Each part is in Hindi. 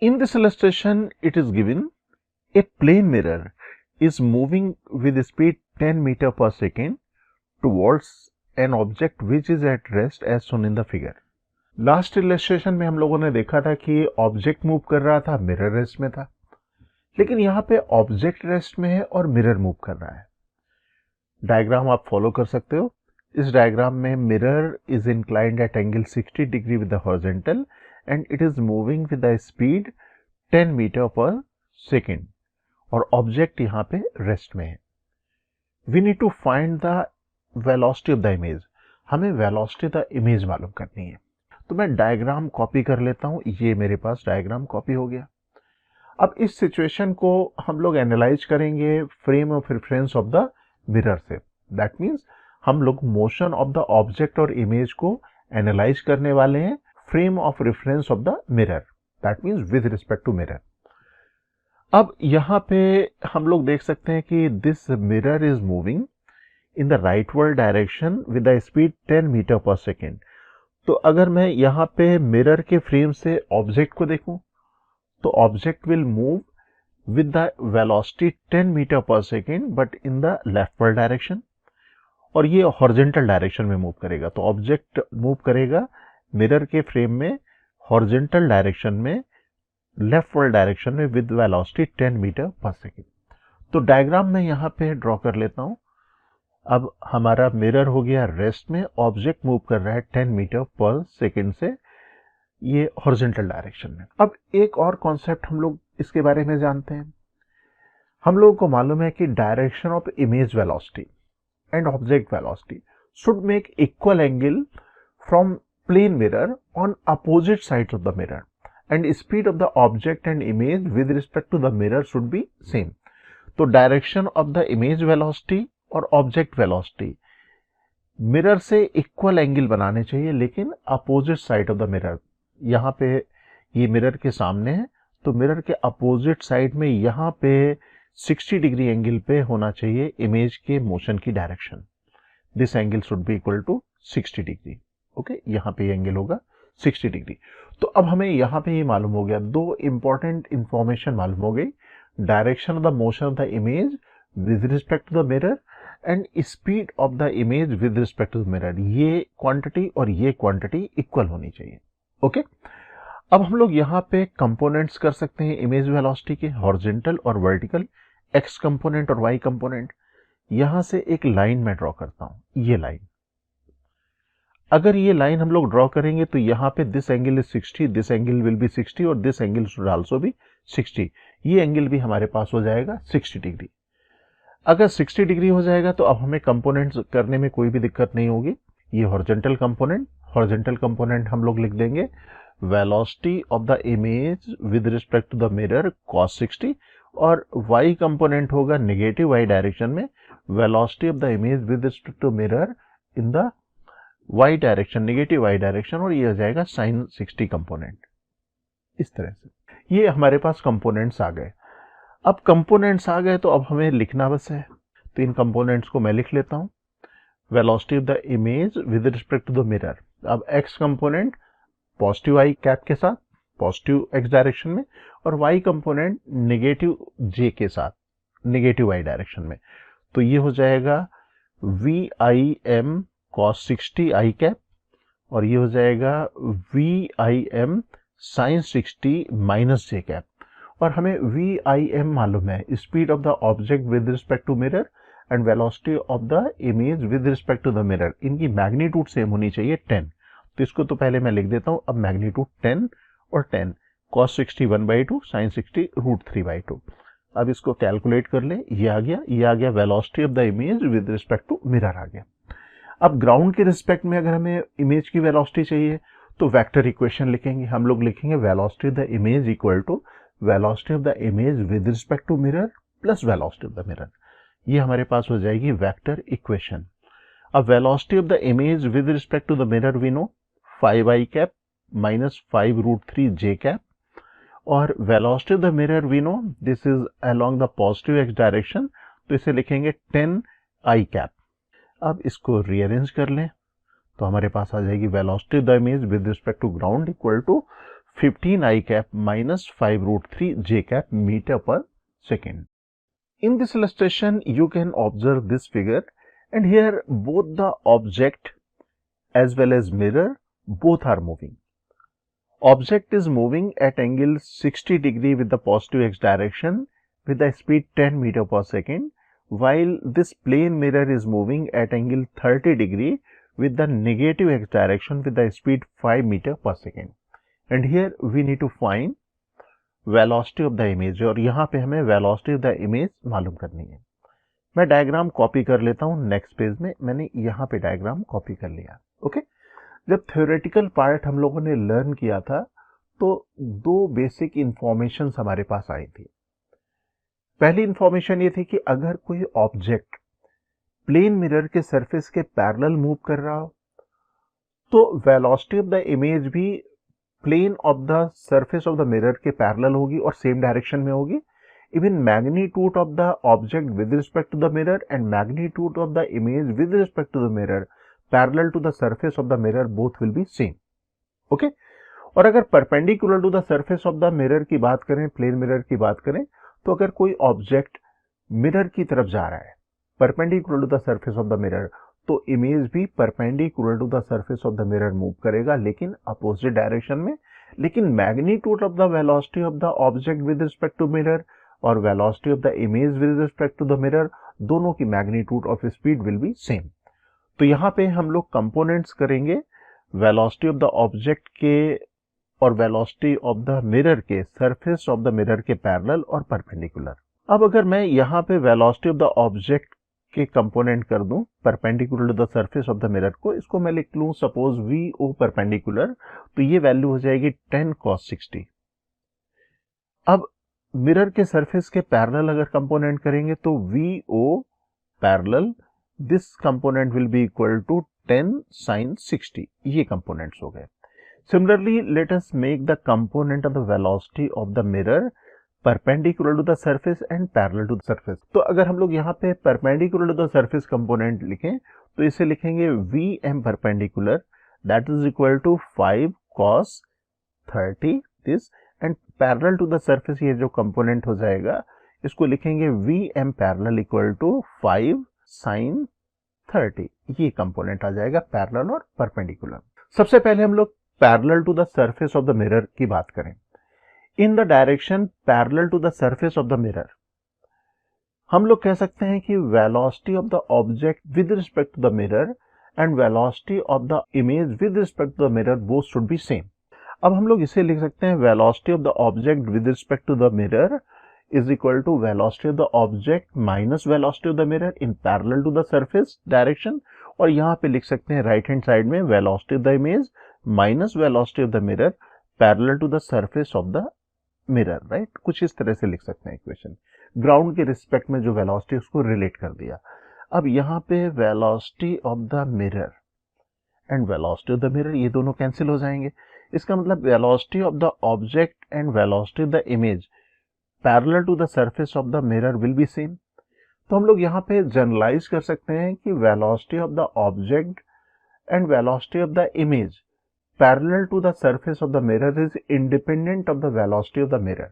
In this illustration, it is given a plane mirror is moving with speed 10 meter per second towards an object which is at rest as shown in the figure. Last illustration में हम लोगों ने देखा था कि ऑब्जेक्ट मूव कर रहा था, मिरर रेस्ट में था, लेकिन यहाँ पे ऑब्जेक्ट रेस्ट में है और मिरर मूव कर रहा है। डायग्राम आप फॉलो कर सकते हो। इस डायग्राम में mirror is inclined at angle 60 degree with the horizontal and it is moving with the speed 10 metre per second और ऑब्जेक्ट यहाँ पे रेस्ट में है। We need to find the velocity of the image. हमें वेलोसिटी ऑफ द इमेज मालूम करनी है। तो मैं डायग्राम कॉपी कर लेता हूं। ये मेरे पास डायग्राम कॉपी हो गया। अब इस सिचुएशन को हम लोग एनालाइज करेंगे frame of reference of the mirror से। दैट मीन्स हम लोग मोशन ऑफ द ऑब्जेक्ट और इमेज को एनालाइज करने वाले हैं frame of reference of the mirror. That means with respect to mirror. अब यहाँ पे हम लोग देख सकते हैं कि this mirror is moving in the rightward direction with the speed 10 metre per second. तो अगर मैं यहाँ पे मिरर के फ्रेम से ऑब्जेक्ट को देखूं तो object will move with the velocity 10 metre per second but in the leftward direction, और ये हॉरिजॉन्टल डायरेक्शन में मूव करेगा। तो ऑब्जेक्ट मूव करेगा मिरर के फ्रेम में हॉरिजॉन्टल डायरेक्शन में, लेफ्टवर्ड डायरेक्शन में with velocity 10 metre per second. तो डायग्राम में यहाँ पे ड्रॉ कर लेता हूँ। अब हमारा मिरर हो गया रेस्ट में, ऑब्जेक्ट मूव कर रहा है 10 मीटर पर सेकेंड से ये हॉरिजॉन्टल डायरेक्शन में। अब एक और कॉन्सेप्ट हम लोग इसके बारे में जानते हैं। हम लोगों को मालूम है कि direction of image velocity and object velocity should make equal angle from plane mirror on opposite side of the mirror and speed of the object and image with respect to the mirror should be same. तो direction of the image velocity और ऑब्जेक्ट वेलोसिटी मिरर से इक्वल एंगल बनाने चाहिए, लेकिन opposite side of the mirror. यहाँ पे ये मिरर के सामने है, तो मिरर के अपोजिट साइड में यहाँ पे 60 डिग्री एंगल पे होना चाहिए इमेज के मोशन की direction. This angle should be equal to 60 degree. Okay, यहाँ पे एंगल होगा 60 डिग्री। तो अब हमें यहाँ पे ये मालूम हो गया, दो इंपॉर्टेंट इंफॉर्मेशन मालूम हो गई, direction of the motion of the image with respect to the mirror and speed of the image with respect to the mirror. ये क्वांटिटी और ये क्वांटिटी इक्वल होनी चाहिए। ओके, अब हम लोग यहाँ पे कंपोनेंट्स कर सकते हैं इमेज वेलोसिटी के, हॉरिजॉन्टल और वर्टिकल, एक्स कंपोनेंट और वाई कंपोनेंट। यहां से एक लाइन मैं ड्रॉ करता हूं, ये लाइन। अगर ये लाइन हम लोग ड्रॉ करेंगे तो यहाँ पे this angle is 60, this angle will be 60 और this angle should also be 60। ये एंगल भी हमारे पास हो जाएगा 60 डिग्री। अगर 60 डिग्री हो जाएगा तो अब हमें कंपोनेंट्स करने में कोई भी दिक्कत नहीं होगी। ये हॉरिजॉन्टल कंपोनेंट हम लोग लिख देंगे velocity of the image with respect to the mirror cos 60, और y कंपोनेंट होगा नेगेटिव y डायरेक्शन में velocity of the image with respect to mirror in the y direction, negative y direction, और ये हो जाएगा sin 60 कंपोनेंट। इस तरह से ये हमारे पास कंपोनेंट्स आ गए। अब कंपोनेंट्स आ गए तो अब हमें लिखना बस है। तो इन कंपोनेंट्स को मैं लिख लेता हूं। Velocity of the image with respect to the mirror. अब x component positive I cap के साथ पॉजिटिव x डायरेक्शन में, और y कंपोनेंट नेगेटिव j के साथ नेगेटिव y डायरेक्शन में। तो ये हो जाएगा VIM cos 60 आई कैप, और ये हो जाएगा VIM sin 60 minus j cap. और हमें VIM मालूम है, speed of the object with respect to mirror and velocity of the image with respect to the mirror. इनकी मैग्नीट्यूड सेम होनी चाहिए 10। तो इसको तो पहले मैं लिख देता हूं। अब मैग्नीट्यूड 10 और 10, cos 60 1/2 sin 60 √3/2। अब इसको कैलकुलेट कर ले, ये आ गया velocity of the image with respect to mirror आ गया। अब ग्राउंड के रिस्पेक्ट में अगर हमें इमेज की वेलोसिटी चाहिए तो वेक्टर इक्वेशन लिखेंगे। हम लोग लिखेंगे velocity of the image equal to velocity of the image with respect to mirror plus velocity of the mirror. ये हमारे पास हो जाएगी वेक्टर इक्वेशन। अब velocity of the image with respect to the mirror we know 5i cap minus 5 √3 j cap, और velocity of the mirror we know this is along the positive x direction, तो इसे लिखेंगे 10i कैप। अब इसको रीअरेंज कर लें तो हमारे पास आ जाएगी velocity of the image with respect to ground equal to 15 I cap minus 5 root 3 j cap meter per second. In this illustration, you can observe this figure, and here both the object as well as mirror both are moving. Object is moving at angle 60 degree with the positive x direction with the speed 10 meter per second, while this plane mirror is moving at angle 30 degree with the negative x direction with the speed 5 meter per second. And here we need to find velocity of the image, और यहाँ पे हमें वेलोसिटी ऑफ द इमेज मालूम करनी है। मैं डायग्राम कॉपी कर लेता हूँ नेक्स्ट पेज में। मैंने यहाँ पे डायग्राम कॉपी कर लिया। ओके, जब थ्योरेटिकल पार्ट हम लोगों ने लर्न किया था तो दो बेसिक इंफॉर्मेशन हमारे पास आई थी। पहली इंफॉर्मेशन ये थी कि अगर कोई ऑब्जेक्ट प्लेन मिरर के सरफेस के पैरेलल मूव कर रहा हो तो वेलोसिटी ऑफ द इमेज भी plane of the surface of the mirror के पैरेलल होगी और सेम डायरेक्शन में होगी। Even magnitude of the object with respect to the mirror and magnitude of the image with respect to the mirror parallel to the surface of the mirror both will be same. Okay, और अगर perpendicular to the surface of the mirror की बात करें, प्लेन मिरर की बात करें, तो अगर कोई ऑब्जेक्ट मिरर की तरफ जा रहा है perpendicular to the surface of the mirror, तो इमेज भी perpendicular to the surface of the mirror move करेगा, लेकिन अपोजिट डायरेक्शन में। लेकिन magnitude of the velocity of the object with respect to mirror और velocity of the image with respect to the mirror, दोनों की magnitude of speed will be same. तो यहाँ पे हम लोग कंपोनेंट्स करेंगे वेलोसिटी ऑफ द ऑब्जेक्ट के और वेलोसिटी ऑफ द मिरर के सरफेस ऑफ द मिरर के पैरेलल और परपेंडिकुलर। अब अगर मैं यहाँ पे वेलोसिटी ऑफ द ऑब्जेक्ट के कंपोनेंट कर दूं perpendicular to the surface of the mirror को, इसको मैं लिख लूं सपोज वी ओ परपेंडिकुलर, तो ये वैल्यू हो जाएगी 10 cos 60। अब मिरर के सरफेस के पैरेलल अगर कंपोनेंट करेंगे तो V O parallel this component will be equal to 10 sin 60। ये कंपोनेंट्स हो गए। Similarly let us make the component of the velocity of the mirror perpendicular to the surface and parallel to the surface. तो अगर हम लोग यहाँ पे perpendicular to the surface component लिखें तो इसे लिखेंगे V M perpendicular that is equal to 5 cos 30 this, and parallel to the surface ये जो कंपोनेंट हो जाएगा इसको लिखेंगे V M parallel equal to 5 sin 30। ये कंपोनेंट आ जाएगा पैरेलल और परपेंडिकुलर। सबसे पहले हम लोग parallel to the surface of the mirror की बात करें। In the direction parallel to the surface of the mirror, हम लोग कह सकते हैं कि velocity of the object with respect to the mirror and velocity of the image with respect to the mirror both should be same. अब हम लोग इसे लिख सकते हैं velocity of the object with respect to the mirror is equal to velocity of the object minus velocity of the mirror in parallel to the surface direction, और यहाँ पे लिख सकते हैं राइट हैंड साइड में velocity of the image minus velocity of the mirror parallel to the surface of the mirror. Right, कुछ इस तरह से लिख सकते हैं इक्वेशन। ग्राउंड के रिस्पेक्ट में जो वेलोसिटी उसको रिलेट कर दिया। अब यहाँ पे velocity of the mirror and velocity of the mirror ये दोनों कैंसिल हो जाएंगे। इसका मतलब velocity of the object and velocity of the image parallel to the surface of the mirror will be same. तो हम लोग यहाँ पे जनरलाइज कर सकते हैं कि velocity of the object and velocity of the image parallel to the surface of the mirror is independent of the velocity of the mirror.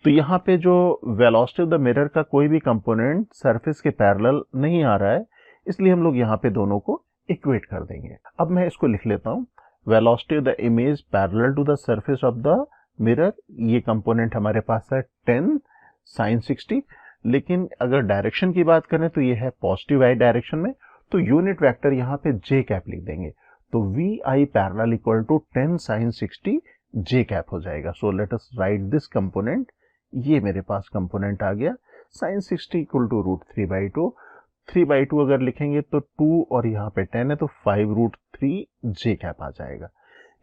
तो यहाँ पे जो वेलोसिटी ऑफ द मिरर का कोई भी कंपोनेंट सरफेस के पैरेलल नहीं आ रहा है, इसलिए हम लोग यहाँ पे दोनों को इक्वेट कर देंगे। अब मैं इसको लिख लेता हूँ velocity of the image parallel to the surface of the mirror, ये कंपोनेंट हमारे पास है 10 sin 60। लेकिन अगर डायरेक्शन की बात करें तो ये है पॉजिटिव आई डायरेक्शन में, तो यूनिट वेक्टर यहाँ पे जे कैप लिख देंगे। तो V I parallel equal to 10 sin 60 J cap हो जाएगा। So let us write this component. ये मेरे पास कंपोनेंट आ गया sin 60 इक्वल टू √3/2। 3/2 अगर लिखेंगे तो 2 और यहाँ पे 10 है तो 5√3 जे कैप आ जाएगा।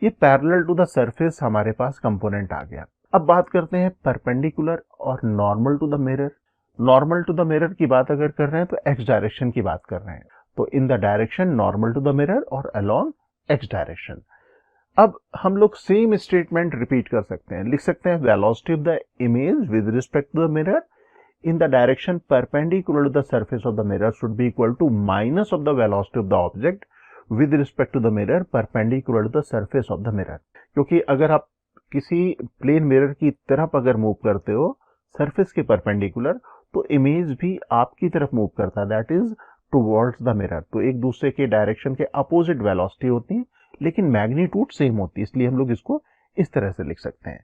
ये पैरेलल टू द सरफेस हमारे पास कंपोनेंट आ गया। अब बात करते हैं परपेंडिकुलर और normal to the mirror. Normal to the mirror की बात अगर कर रहे हैं तो एक्स डायरेक्शन की बात कर रहे हैं, तो in the direction normal to the mirror और अलोंग एक्स डायरेक्शन। अब हम लोग सेम स्टेटमेंट रिपीट कर सकते हैं, लिख सकते हैं velocity of the image with respect to the mirror in the direction perpendicular to the surface of the mirror should be equal to minus of the velocity of the object with respect to the mirror perpendicular to the surface of the mirror। क्योंकि अगर आप किसी प्लेन मिरर की तरफ अगर मूव करते हो सरफेस के परपेंडिकुलर, तो इमेज भी आपकी तरफ मूव करता है, that is towards the mirror. तो एक दूसरे के डायरेक्शन के अपोजिट वेलोसिटी होती है, लेकिन मैग्नीट्यूड सेम होती है, इसलिए हम लोग इसको इस तरह से लिख सकते हैं।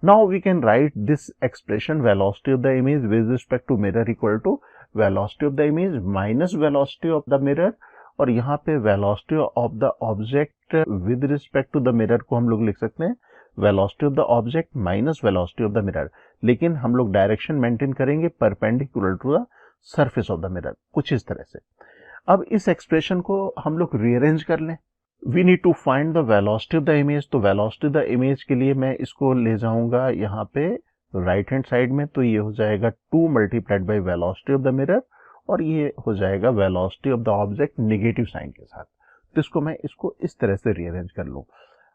Now we can write this expression velocity of the image with respect to mirror equal to velocity of the image minus velocity of the mirror, और यहाँ पे velocity of the object with respect to the mirror को हम लोग लिख सकते हैं velocity of the object minus velocity of the mirror, लेकिन हम लोग डायरेक्शन मेंटेन करेंगे perpendicular to the surface of the mirror, कुछ इस तरह से। अब इस एक्सप्रेशन को हम लोग रीअरेंज कर लें। We need to find the velocity of the image, तो वेलोसिटी ऑफ द इमेज के लिए मैं इसको ले जाऊंगा यहाँ पे राइट हैंड साइड में, तो ये हो जाएगा 2 multiplied by velocity of the mirror, और ये हो जाएगा velocity of the object negative sign के साथ। तो इसको इस तरह से रीअरेंज कर लो।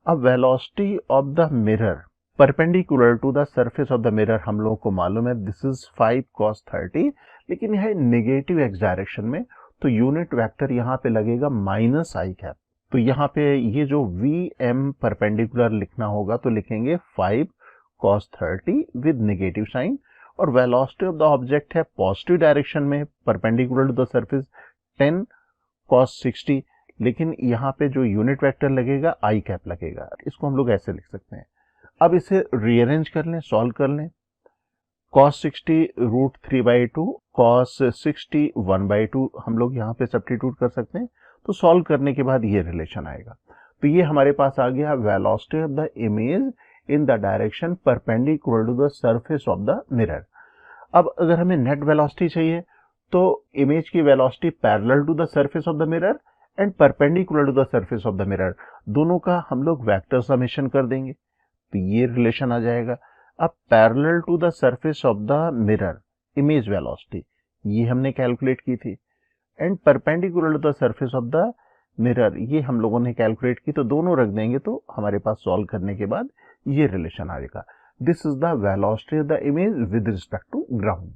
अब velocity of the mirror perpendicular to the surface of the mirror हम लोगों को मालूम है, दिस इज 5 cos 30, लेकिन यह नेगेटिव एक्स डायरेक्शन में, तो यूनिट वेक्टर यहाँ पे लगेगा माइनस आई कैप। तो यहाँ पे ये जो वी एम परपेंडिकुलर लिखना होगा, तो लिखेंगे 5 cos 30 विद नेगेटिव साइन, और वेलोसिटी ऑफ द ऑब्जेक्ट है पॉजिटिव डायरेक्शन में perpendicular to the surface 10 cos 60, लेकिन यहाँ पे जो यूनिट वेक्टर लगेगा आई कैप लगेगा। इसको हम लोग ऐसे लिख सकते हैं। अब इसे रीअरेंज कर लें, सॉल्व कर लें। cos 60 √3/2 cos 60 1/2 हम लोग यहाँ पे सब्स्टिट्यूट कर सकते हैं, तो सॉल्व करने के बाद ये रिलेशन आएगा। तो ये हमारे पास आ गया velocity of the image in the direction perpendicular to the surface of the mirror. अब अगर हमें नेट वेलोसिटी चाहिए, तो इमेज की velocity parallel to the surface of the mirror and perpendicular to the surface of the mirror, दोनों का हम लोग वेक्टर समेशन कर देंगे, तो ये रिलेशन आ जाएगा। अब parallel to the surface of the mirror image velocity ये हमने कैलकुलेट की थी, and perpendicular to the surface of the mirror ये हम लोगों ने कैलकुलेट की, तो दोनों रख देंगे, तो हमारे पास सॉल्व करने के बाद ये रिलेशन आएगा। This is the velocity of the image with respect to ground.